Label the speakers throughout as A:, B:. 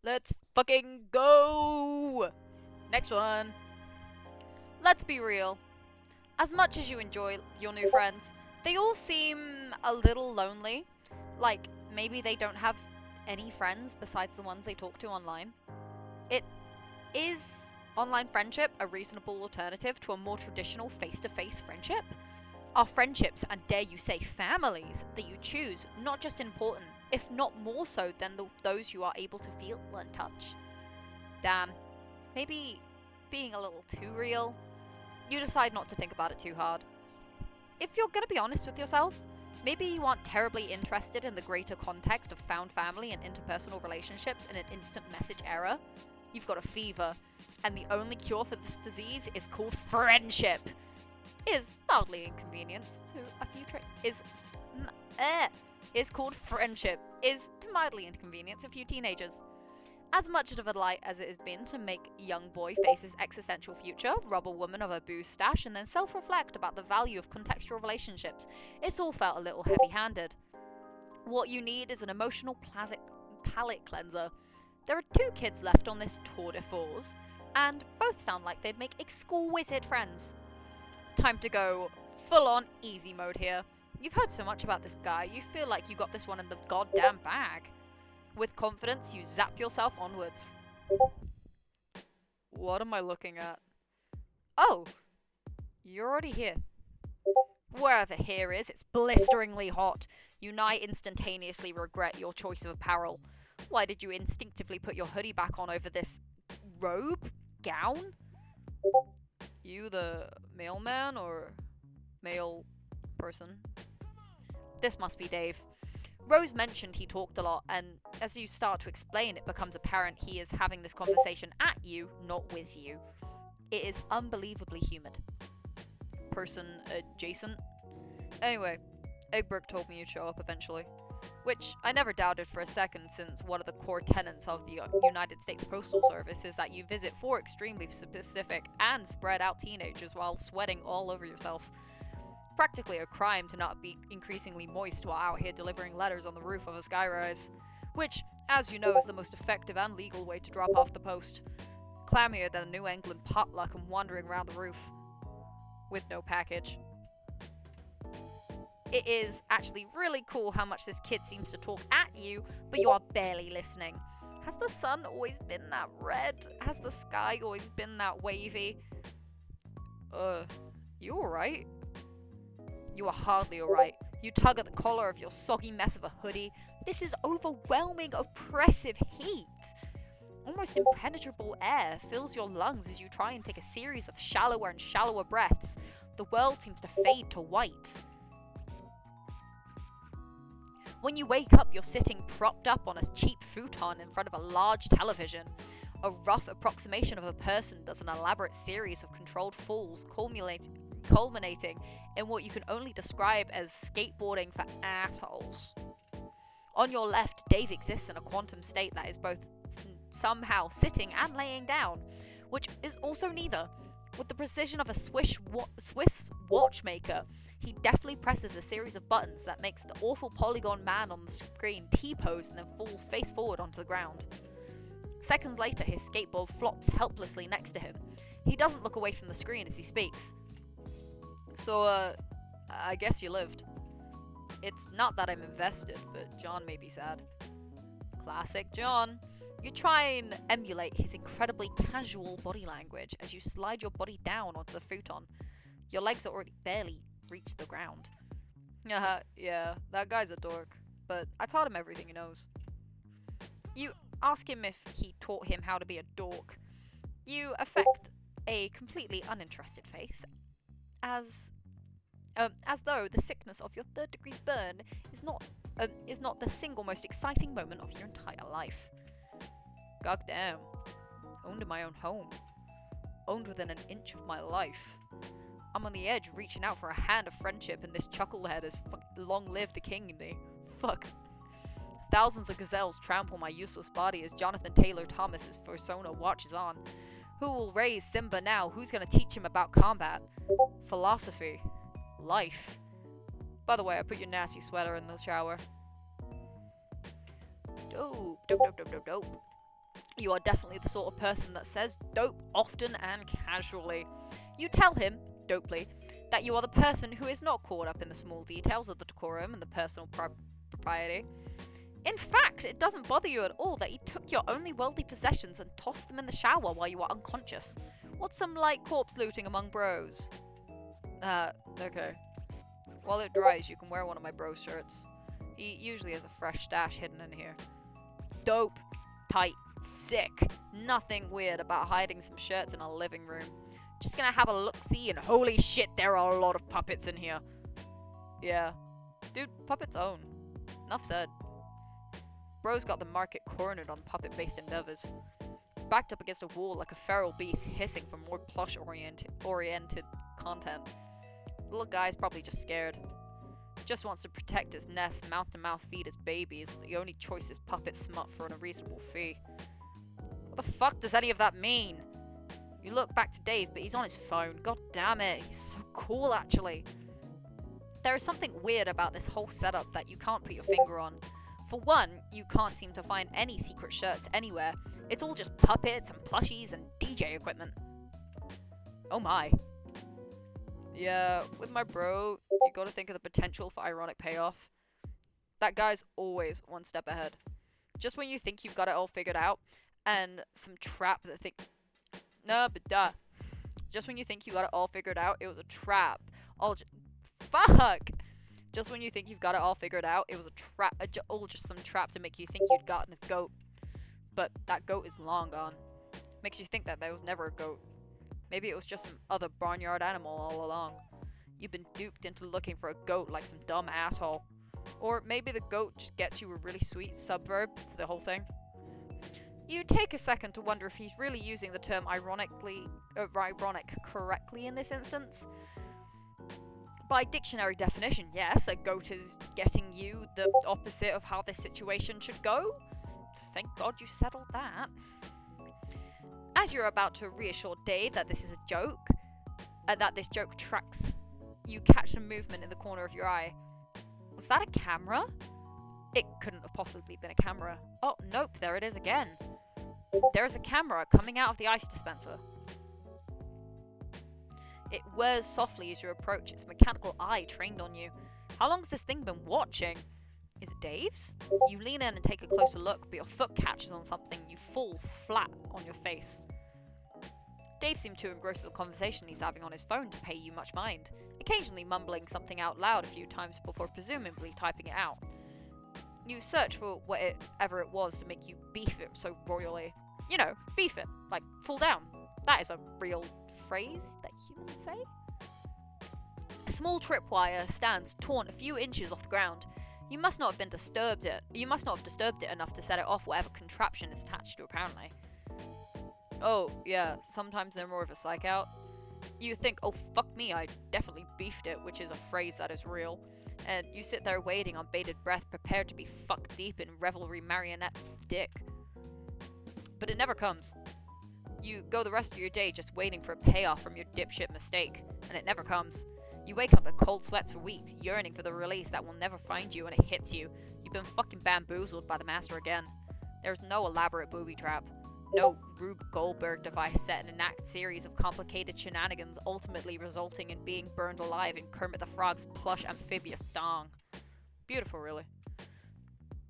A: Let's fucking go! Next one. Let's be real. As much as you enjoy your new friends, they all seem a little lonely. Like, maybe they don't have any friends besides the ones they talk to online. It is online friendship a reasonable alternative to a more traditional face-to-face friendship? Are friendships, and dare you say families, that you choose not just important, if not more so than those you are able to feel and touch? Damn, maybe being a little too real? You decide not to think about it too hard. If you're gonna be honest with yourself, maybe you aren't terribly interested in the greater context of found family and interpersonal relationships in an instant message era. You've got a fever, and the only cure for this disease is called friendship. Is mildly inconvenience to a few is called friendship. Is to mildly inconvenience a few teenagers. As much of a delight as it has been to make young boy face his existential future, rob a woman of her booze stash, and then self-reflect about the value of contextual relationships, it's all felt a little heavy-handed. What you need is an emotional palate cleanser. There are two kids left on this tour de force, and both sound like they'd make exquisite friends. Time to go full-on easy mode here. You've heard so much about this guy, you feel like you got this one in the goddamn bag. With confidence, you zap yourself onwards. What am I looking at? Oh, you're already here. Wherever here is, it's blisteringly hot. You nigh instantaneously regret your choice of apparel. Why did you instinctively put your hoodie back on over this robe? Gown? You the mailman or mail person? This must be Dave. Rose mentioned he talked a lot, and as you start to explain, it becomes apparent he is having this conversation at you, not with you. It is unbelievably humid. Person adjacent? Anyway, Egbert told me you'd show up eventually. Which I never doubted for a second, since one of the core tenets of the United States Postal Service is that you visit four extremely specific and spread out teenagers while sweating all over yourself. Practically a crime to not be increasingly moist while out here delivering letters on the roof of a skyrise. Which, as you know, is the most effective and legal way to drop off the post. Clammier than a New England potluck and wandering around the roof. With no package. It is actually really cool how much this kid seems to talk at you, but you are barely listening. Has the sun always been that red? Has the sky always been that wavy? You alright? You are hardly alright. You tug at the collar of your soggy mess of a hoodie. This is overwhelming, oppressive heat. Almost impenetrable air fills your lungs as you try and take a series of shallower and shallower breaths. The world seems to fade to white. When you wake up, you're sitting propped up on a cheap futon in front of a large television. A rough approximation of a person does an elaborate series of controlled falls, culminating in what you can only describe as skateboarding for assholes. On your left, Dave exists in a quantum state that is both somehow sitting and laying down, which is also neither. With the precision of a Swiss watchmaker, he deftly presses a series of buttons that makes the awful polygon man on the screen T-pose and then fall face forward onto the ground. Seconds later, his skateboard flops helplessly next to him. He doesn't look away from the screen as he speaks. So, I guess you lived. It's not that I'm invested, but John may be sad. Classic John. You try and emulate his incredibly casual body language as you slide your body down onto the futon. Your legs are already barely reach the ground. Yeah, that guy's a dork, but I taught him everything he knows. You ask him if he taught him how to be a dork. You affect a completely uninterested face, as though the sickness of your third-degree burn is not the single most exciting moment of your entire life. Goddamn. Owned in my own home. Owned within an inch of my life. I'm on the edge, reaching out for a hand of friendship, and this chucklehead has long live the king in me. Fuck. Thousands of gazelles trample my useless body as Jonathan Taylor Thomas's persona watches on. Who will raise Simba now? Who's gonna teach him about combat? Philosophy. Life. By the way, I put your nasty sweater in the shower. Dope. You are definitely the sort of person that says dope often and casually. You tell him, dopely, that you are the person who is not caught up in the small details of the decorum and the personal propriety. In fact, it doesn't bother you at all that he took your only worldly possessions and tossed them in the shower while you were unconscious. What's some light corpse looting among bros? Okay. While it dries, you can wear one of my bro shirts. He usually has a fresh stash hidden in here. Dope. Tight. Sick. Nothing weird about hiding some shirts in a living room. Just gonna have a look-see and holy shit, there are a lot of puppets in here. Yeah. Dude, puppets own. Enough said. Bro's got the market cornered on puppet-based endeavors. Backed up against a wall like a feral beast hissing for more plush-oriented content. The little guy's probably just scared. Just wants to protect his nest, mouth-to-mouth feed his babies. The only choice is puppet smut for a reasonable fee. What the fuck does any of that mean? You look back to Dave, but he's on his phone. God damn it, he's so cool actually. There is something weird about this whole setup that you can't put your finger on. For one, you can't seem to find any secret shirts anywhere. It's all just puppets and plushies and DJ equipment. Oh my. Yeah, with my bro, you gotta think of the potential for ironic payoff. That guy's always one step ahead. Just when you think you've got it all figured out, and some trap that think... No, but duh. Just when you think you got it all figured out, it was a trap. Fuck! Just when you think you've got it all figured out, it was a trap, just some trap to make you think you'd gotten a goat. But that goat is long gone. Makes you think that there was never a goat. Maybe it was just some other barnyard animal all along. You've been duped into looking for a goat like some dumb asshole. Or maybe the goat just gets you a really sweet subverb to the whole thing. You take a second to wonder if he's really using the term ironic correctly in this instance. By dictionary definition, yes, a goat is getting you the opposite of how this situation should go. Thank God you settled that. As you're about to reassure Dave that this is a joke, that this joke tracks, you catch some movement in the corner of your eye. Was that a camera? It couldn't have possibly been a camera. Oh, nope, there it is again. There is a camera coming out of the ice dispenser. It whirs softly as you approach, its mechanical eye trained on you. How long's this thing been watching? Is it Dave's? You lean in and take a closer look, but your foot catches on something. You fall flat on your face. Dave seemed too engrossed with the conversation he's having on his phone to pay you much mind, occasionally mumbling something out loud a few times before presumably typing it out. You search for whatever it was to make you beef it so royally. You know, beef it, like fall down. That is a real phrase that humans say. A small tripwire stands torn a few inches off the ground. You must not have disturbed it enough to set it off whatever contraption it's attached to, apparently. Oh, yeah, sometimes they're more of a psych out. You think, oh fuck me, I definitely beefed it, which is a phrase that is real. And you sit there waiting on bated breath, prepared to be fucked deep in revelry marionette dick. But it never comes. You go the rest of your day just waiting for a payoff from your dipshit mistake, and it never comes. You wake up in cold sweats for weeks, yearning for the release that will never find you, and it hits you. You've been fucking bamboozled by the master again. There's no elaborate booby trap. No Rube Goldberg device set in an act series of complicated shenanigans, ultimately resulting in being burned alive in Kermit the Frog's plush amphibious dong. Beautiful, really.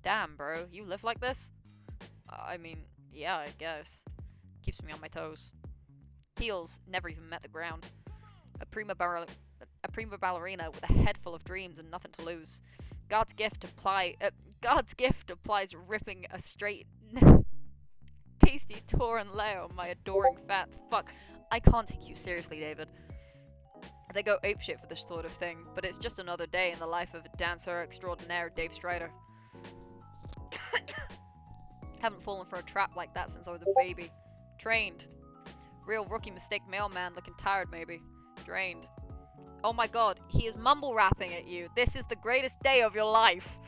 A: Damn, bro, you live like this? I mean, yeah, I guess. Keeps me on my toes. Heels never even met the ground. A prima ballerina with a head full of dreams and nothing to lose. God's gift applies ripping a straight tasty torn lay on my adoring fat. Fuck, I can't take you seriously, David. They go apeshit for this sort of thing, but it's just another day in the life of a dancer extraordinaire, Dave Strider. Haven't fallen for a trap like that since I was a baby. Trained. Real rookie mistake mailman looking tired, maybe. Drained. Oh my god, he is mumble rapping at you. This is the greatest day of your life.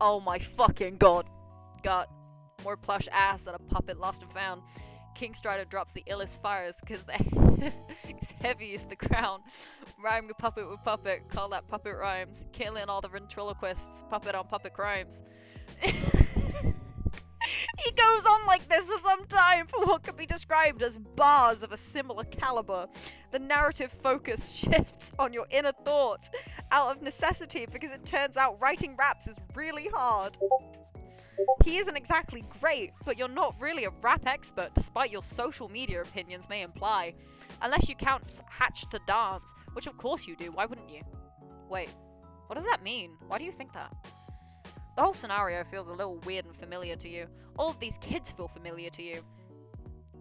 A: Oh my fucking god. Got more plush ass than a puppet lost and found. King Strider drops the illest fires because it's heavy as the crown. Rhyming puppet with puppet, call that puppet rhymes. Killing all the ventriloquists, puppet on puppet crimes. He He goes on like this for some time for what could be described as bars of a similar caliber. The narrative focus shifts on your inner thoughts out of necessity because it turns out writing raps is really hard. He isn't exactly great, but you're not really a rap expert despite your social media opinions may imply. Unless you count Hatch to Dance, which of course you do, why wouldn't you? Wait, what does that mean? Why do you think that? The whole scenario feels a little weird and familiar to you. All of these kids feel familiar to you.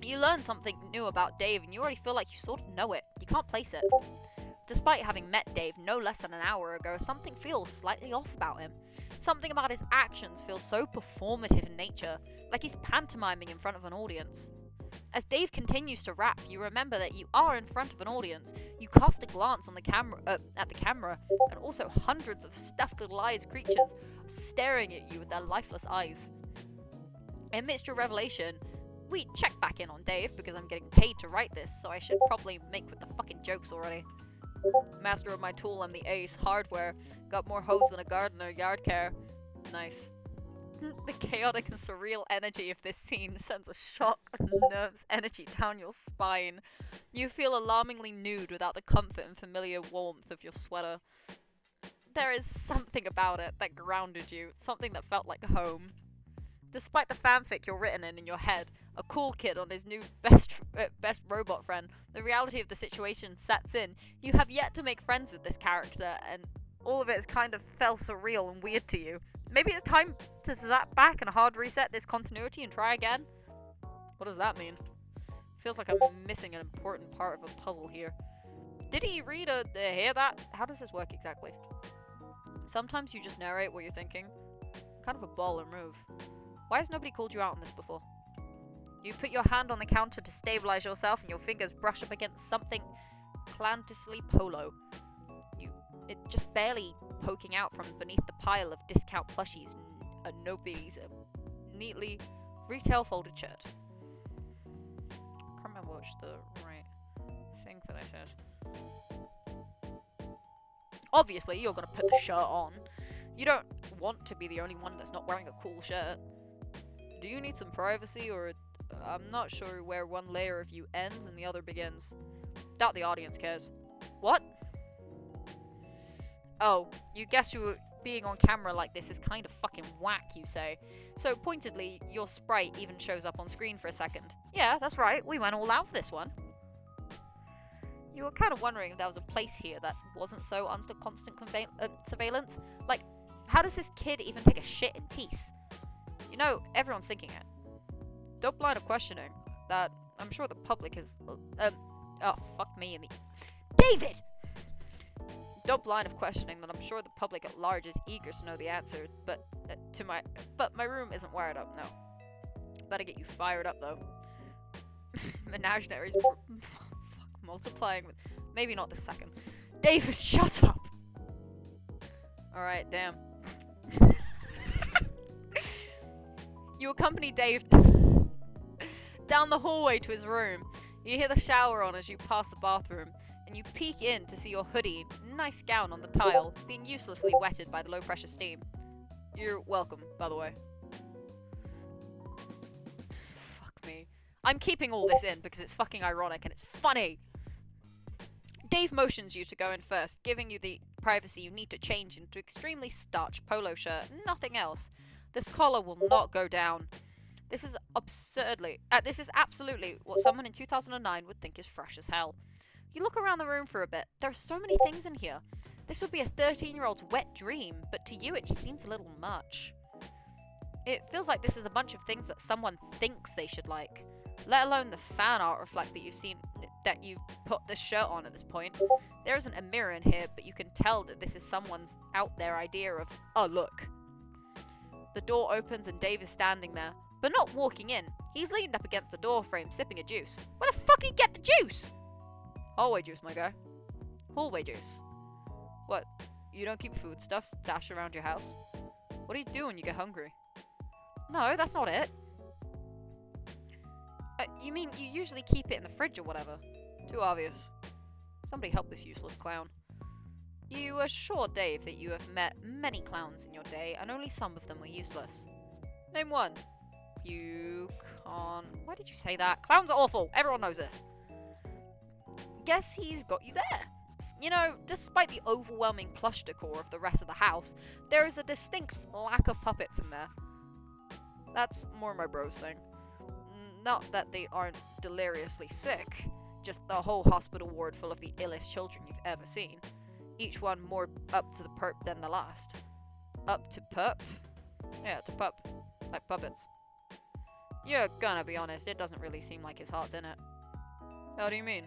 A: You learn something new about Dave and you already feel like you sort of know it. You can't place it. Despite having met Dave no less than an hour ago, something feels slightly off about him. Something about his actions feels so performative in nature, like he's pantomiming in front of an audience. As Dave continues to rap, you remember that you are in front of an audience. You cast a glance on the camera, at the camera, and also hundreds of stuffed little-eyed creatures staring at you with their lifeless eyes. Amidst your revelation, we check back in on Dave because I'm getting paid to write this, so I should probably make with the fucking jokes already. Master of my tool, I'm the ace. Hardware. Got more hose than a gardener. Yard care. Nice. The chaotic and surreal energy of this scene sends a shock of nerves energy down your spine. You feel alarmingly nude without the comfort and familiar warmth of your sweater. There is something about it that grounded you, something that felt like home. Despite the fanfic you're written in your head, a cool kid on his new best robot friend, the reality of the situation sets in. You have yet to make friends with this character, and all of it has kind of felt surreal and weird to you. Maybe it's time to zap back and hard reset this continuity and try again? What does that mean? Feels like I'm missing an important part of a puzzle here. Did he read or hear that? How does this work exactly? Sometimes you just narrate what you're thinking. Kind of a baller move. Why has nobody called you out on this before? You put your hand on the counter to stabilize yourself and your fingers brush up against something clandestinely polo. It just barely poking out from beneath the pile of discount plushies and nobody's neatly retail folded shirt. Can't remember which the right thing for this is. Obviously, you're gonna put the shirt on. You don't want to be the only one that's not wearing a cool shirt. Do you need some privacy, or I'm not sure where one layer of you ends and the other begins. Doubt the audience cares. What? Oh, you guess you were being on camera like this is kind of fucking whack, you say. So pointedly, your sprite even shows up on screen for a second. Yeah, that's right, we went all out for this one. You were kind of wondering if there was a place here that wasn't so under constant surveillance. Like, how does this kid even take a shit in peace? You know, everyone's thinking it. Don't line of questioning that I'm sure the public is... oh, fuck me and the... David! Dope line of questioning that I'm sure the public at large is eager to know the answer, but my room isn't wired up, no. Better get you fired up, though. Menageries multiplying with... Maybe not this second. David, shut up! Alright, damn. You accompany Dave down the hallway to his room. You hear the shower on as you pass the bathroom, and you peek in to see your hoodie, nice gown on the tile, being uselessly wetted by the low-pressure steam. You're welcome, by the way. Fuck me. I'm keeping all this in because it's fucking ironic and it's funny. Dave motions you to go in first, giving you the privacy you need to change into extremely starched polo shirt, nothing else. This collar will not go down. This is absolutely what someone in 2009 would think is fresh as hell. You look around the room for a bit. There are so many things in here. This would be a 13-year-old's wet dream, but to you it just seems a little much. It feels like this is a bunch of things that someone thinks they should like, let alone the fan art reflect that you've put this shirt on at this point. There isn't a mirror in here, but you can tell that this is someone's out there idea of a look. The door opens and Dave is standing there, but not walking in. He's leaned up against the door frame, sipping a juice. Where the fuck did he get the juice? Hallway juice, my guy. Hallway juice. What? You don't keep foodstuffs stashed around your house? What do you do when you get hungry? No, that's not it. You mean you usually keep it in the fridge or whatever? Too obvious. Somebody help this useless clown. You assure Dave that you have met many clowns in your day, and only some of them were useless. Name one. You can't... Why did you say that? Clowns are awful. Everyone knows this. Guess he's got you there. You know, despite the overwhelming plush decor of the rest of the house, there is a distinct lack of puppets in there. That's more my bros thing. Not that they aren't deliriously sick, just the whole hospital ward full of the illest children you've ever seen. Each one more up to the perp than the last. Up to perp? Yeah, to pup. Like puppets. You're gonna be honest, it doesn't really seem like his heart's in it. How do you mean?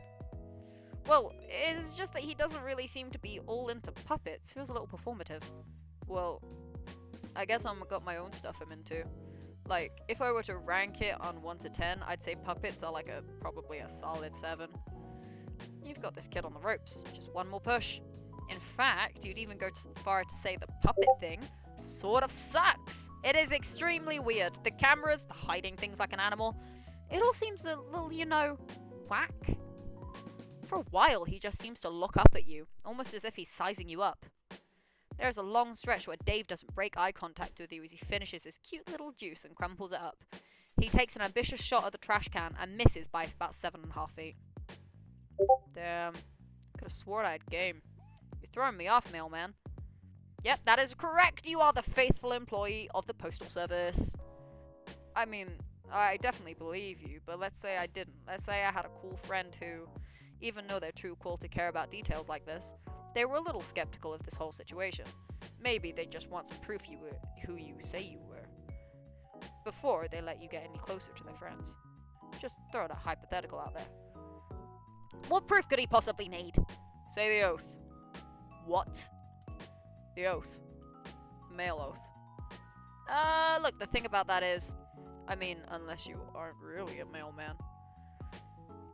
A: Well, it's just that he doesn't really seem to be all into puppets. Feels a little performative. Well, I guess I've got my own stuff I'm into. Like, if I were to rank it on 1 to 10, I'd say puppets are like probably a solid 7. You've got this kid on the ropes. Just one more push. In fact, you'd even go so far to say the puppet thing sort of sucks. It is extremely weird. The cameras, the hiding things like an animal, it all seems a little, you know, whack. For a while, he just seems to look up at you, almost as if he's sizing you up. There's a long stretch where Dave doesn't break eye contact with you as he finishes his cute little juice and crumples it up. He takes an ambitious shot at the trash can and misses by about 7.5 feet. Damn. Could have sworn I had game. You're throwing me off, mailman. Yep, that is correct. You are the faithful employee of the Postal Service. I mean, I definitely believe you, but let's say I didn't. Let's say I had a cool friend who, even though they're too cool to care about details like this, they were a little skeptical of this whole situation. Maybe they just want some proof you were who you say you were, before they let you get any closer to their friends. Just throwing a hypothetical out there. What proof could he possibly need? Say the oath. What? The oath. Mail oath. Look, the thing about that is, I mean, unless you aren't really a mailman.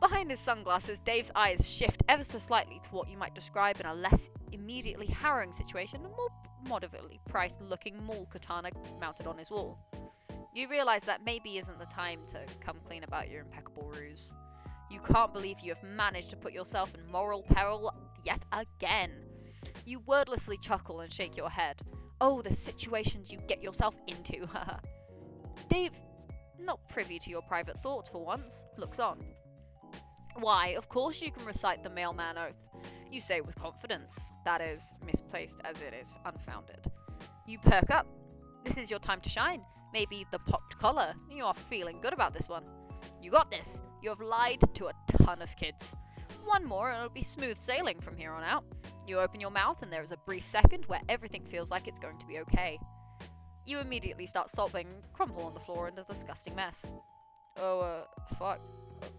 A: Behind his sunglasses, Dave's eyes shift ever so slightly to what you might describe in a less immediately harrowing situation, a more moderately priced looking mall katana mounted on his wall. You realise that maybe isn't the time to come clean about your impeccable ruse. You can't believe you have managed to put yourself in moral peril yet again. You wordlessly chuckle and shake your head. Oh, the situations you get yourself into, haha. Dave, not privy to your private thoughts for once, looks on. Why, of course you can recite the mailman oath. You say with confidence. That is misplaced as it is unfounded. You perk up. This is your time to shine. Maybe the popped collar. You are feeling good about this one. You got this. You have lied to a ton of kids. One more and it'll be smooth sailing from here on out. You open your mouth and there is a brief second where everything feels like it's going to be okay. You immediately start sobbing, crumple on the floor in a disgusting mess. Oh, fuck.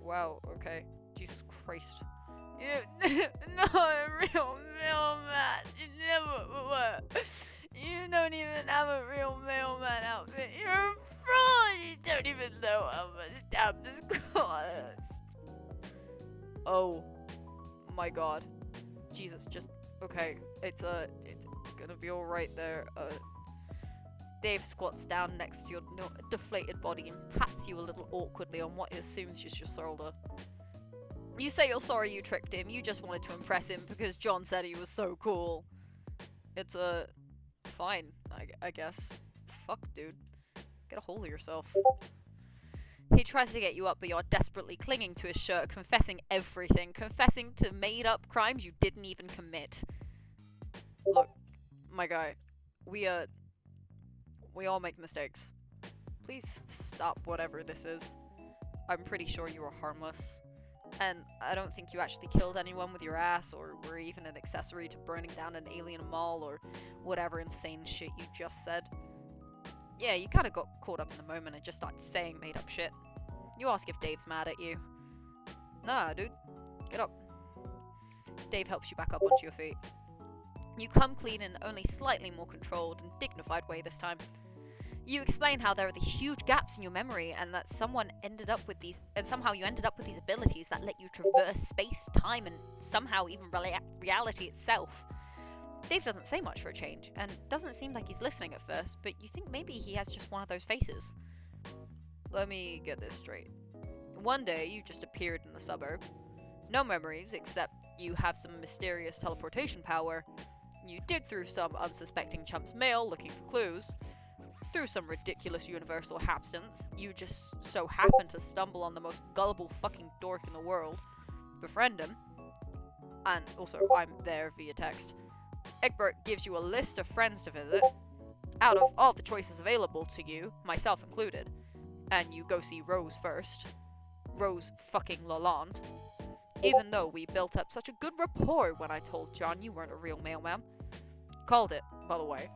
A: Wow, okay. Jesus Christ. You're not a real mailman. You never were. You don't even have a real mailman outfit. You're a fraud. You don't even know how much damn this costs. Oh my god. Jesus, just okay. It's gonna be alright there. Dave squats down next to your deflated body and pats you a little awkwardly on what he assumes is your shoulder. You say you're sorry you tricked him. You just wanted to impress him because John said he was so cool. It's fine, I guess. Fuck, dude. Get a hold of yourself. He tries to get you up, but you're desperately clinging to his shirt, confessing everything, confessing to made-up crimes you didn't even commit. Look, my guy, we all make mistakes. Please stop whatever this is. I'm pretty sure you were harmless. And I don't think you actually killed anyone with your ass, or were even an accessory to burning down an alien mall, or whatever insane shit you just said. Yeah, you kinda got caught up in the moment and just started saying made up shit. You ask if Dave's mad at you. Nah, dude. Get up. Dave helps you back up onto your feet. You come clean in only slightly more controlled and dignified way this time. You explain how there are these huge gaps in your memory and that somehow you ended up with these abilities that let you traverse space, time, and somehow even reality itself. Dave doesn't say much for a change, and doesn't seem like he's listening at first, but you think maybe he has just one of those faces. Let me get this straight. One day, you just appeared in the suburb. No memories, except you have some mysterious teleportation power. You dig through some unsuspecting chump's mail looking for clues. Through some ridiculous universal hapstance, you just so happen to stumble on the most gullible fucking dork in the world, befriend him, and also I'm there via text. Egbert gives you a list of friends to visit, out of all the choices available to you, myself included, and you go see Rose first. Rose fucking Lalonde. Even though we built up such a good rapport when I told John you weren't a real mailman. Called it, by the way.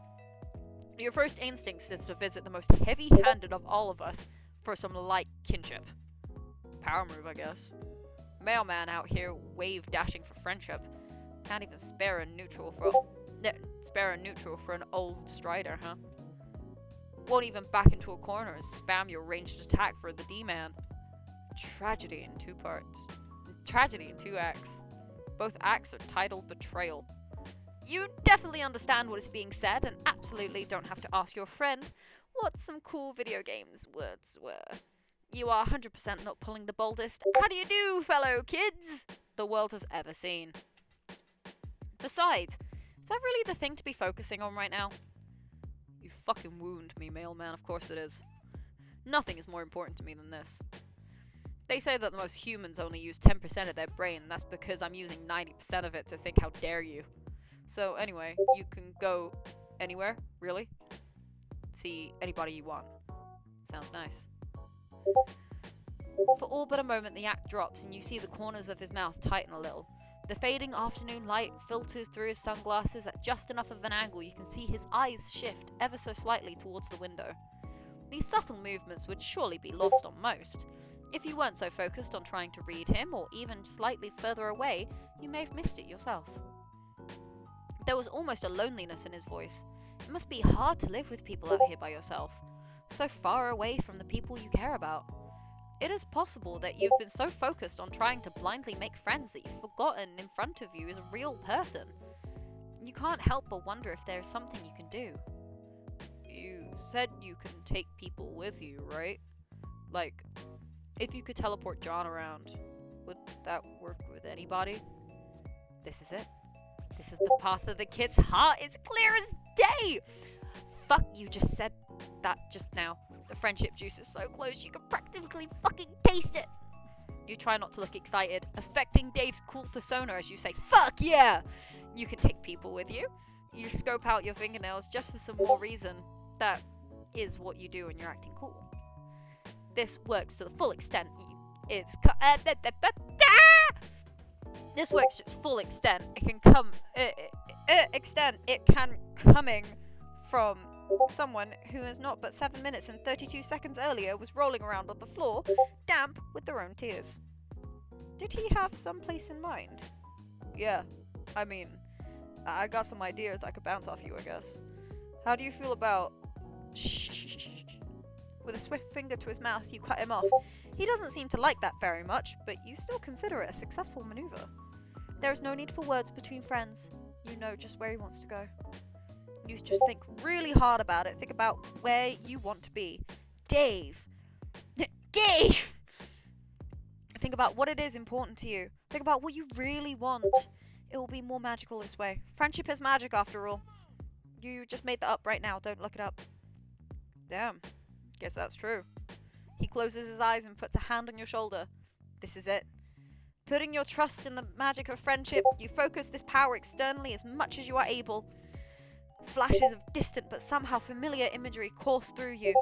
A: Your first instinct is to visit the most heavy-handed of all of us for some light kinship. Power move, I guess. Mailman out here wave dashing for friendship. Can't even spare a neutral for an old strider, huh? Won't even back into a corner and spam your ranged attack for the D-man. Tragedy in 2 parts. Tragedy in 2 acts. Both acts are titled Betrayal. You definitely understand what is being said and absolutely don't have to ask your friend what some cool video games words were. You are 100% not pulling the boldest "how do you do, fellow kids" the world has ever seen. Besides, is that really the thing to be focusing on right now? You fucking wound me, mailman, of course it is. Nothing is more important to me than this. They say that most humans only use 10% of their brain, and that's because I'm using 90% of it to think how dare you. So anyway, you can go anywhere, really. See anybody you want. Sounds nice. For all but a moment the act drops and you see the corners of his mouth tighten a little. The fading afternoon light filters through his sunglasses at just enough of an angle you can see his eyes shift ever so slightly towards the window. These subtle movements would surely be lost on most. If you weren't so focused on trying to read him, or even slightly further away, you may have missed it yourself. There was almost a loneliness in his voice. It must be hard to live with people out here by yourself, so far away from the people you care about. It is possible that you've been so focused on trying to blindly make friends that you've forgotten in front of you is a real person. You can't help but wonder if there is something you can do. You said you can take people with you, right? Like, if you could teleport John around, would that work with anybody? This is it. This is the path of the kid's heart. It's clear as day. Fuck, you just said that just now. The friendship juice is so close you can practically fucking taste it. You try not to look excited, affecting Dave's cool persona as you say, fuck yeah! You can take people with you. You scope out your fingernails just for some more reason. That is what you do when you're acting cool. This works to the full extent. This works to its full extent. It can come coming from someone who is not but 7 minutes and 32 seconds earlier was rolling around on the floor, damp with their own tears. Did he have some place in mind? Yeah, I mean, I got some ideas I could bounce off you, I guess. How do you feel about... Shh. With a swift finger to his mouth, you cut him off. He doesn't seem to like that very much, but you still consider it a successful maneuver. There is no need for words between friends. You know just where he wants to go. You just think really hard about it. Think about where you want to be. Dave! Dave! Think about what it is important to you. Think about what you really want. It will be more magical this way. Friendship is magic after all. You just made that up right now. Don't look it up. Damn. Guess that's true. He closes his eyes and puts a hand on your shoulder. This is it. Putting your trust in the magic of friendship, you focus this power externally as much as you are able. Flashes of distant but somehow familiar imagery course through you.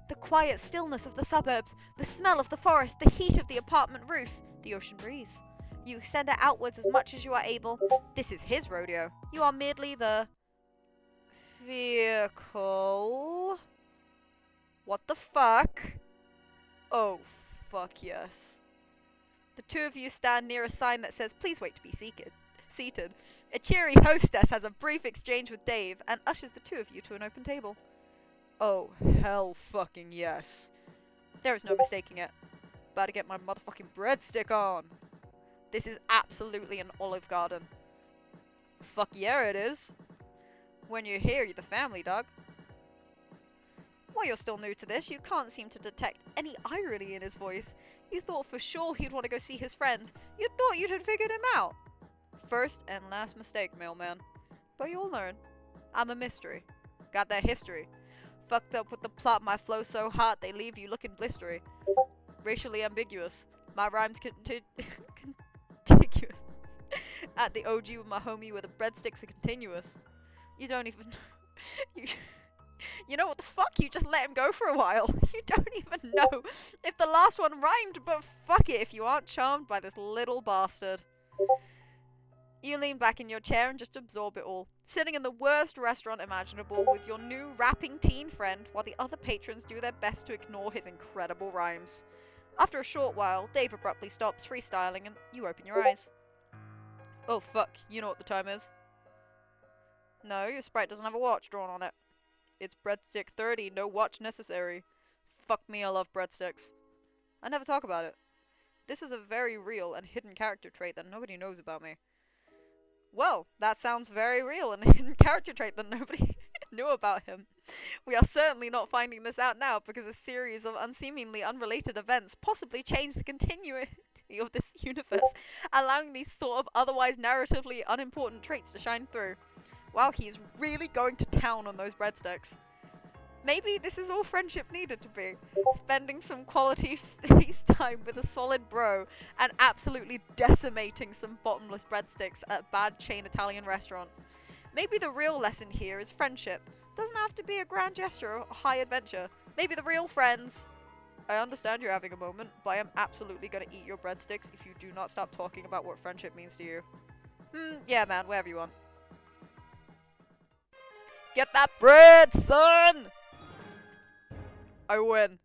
A: The quiet stillness of the suburbs, the smell of the forest, the heat of the apartment roof, the ocean breeze. You extend it outwards as much as you are able. This is his rodeo. You are merely the... vehicle... What the fuck? Oh, fuck yes. The two of you stand near a sign that says, please wait to be seated. A cheery hostess has a brief exchange with Dave and ushers the two of you to an open table. Oh, hell fucking yes. There is no mistaking it. About to get my motherfucking breadstick on. This is absolutely an Olive Garden. Fuck yeah, it is. When you're here, you're the family, dog. While you're still new to this, you can't seem to detect any irony in his voice. You thought for sure he'd want to go see his friends. You thought you'd have figured him out. First and last mistake, mailman. But you'll learn. I'm a mystery. Got that history. Fucked up with the plot, my flow so hot they leave you looking blistery. Racially ambiguous. My rhymes contiguous. At the OG with my homie where the breadsticks are continuous. You don't even... You know what the fuck? You just let him go for a while. You don't even know if the last one rhymed, but fuck it if you aren't charmed by this little bastard. You lean back in your chair and just absorb it all, sitting in the worst restaurant imaginable with your new rapping teen friend while the other patrons do their best to ignore his incredible rhymes. After a short while, Dave abruptly stops freestyling and you open your eyes. Oh fuck, you know what the time is. No, your sprite doesn't have a watch drawn on it. It's breadstick 30, no watch necessary. Fuck me, I love breadsticks. I never talk about it. This is a very real and hidden character trait that nobody knows about me. Well, that sounds very real and a hidden character trait that nobody knew about him. We are certainly not finding this out now because a series of unseemingly unrelated events possibly changed the continuity of this universe, allowing these sort of otherwise narratively unimportant traits to shine through. Wow, he's really going to town on those breadsticks. Maybe this is all friendship needed to be. Spending some quality face time with a solid bro and absolutely decimating some bottomless breadsticks at a bad chain Italian restaurant. Maybe the real lesson here is friendship. Doesn't have to be a grand gesture or high adventure. Maybe the real friends. I understand you're having a moment, but I am absolutely gonna eat your breadsticks if you do not stop talking about what friendship means to you. Yeah man, wherever you want. Get that bread, son! I win.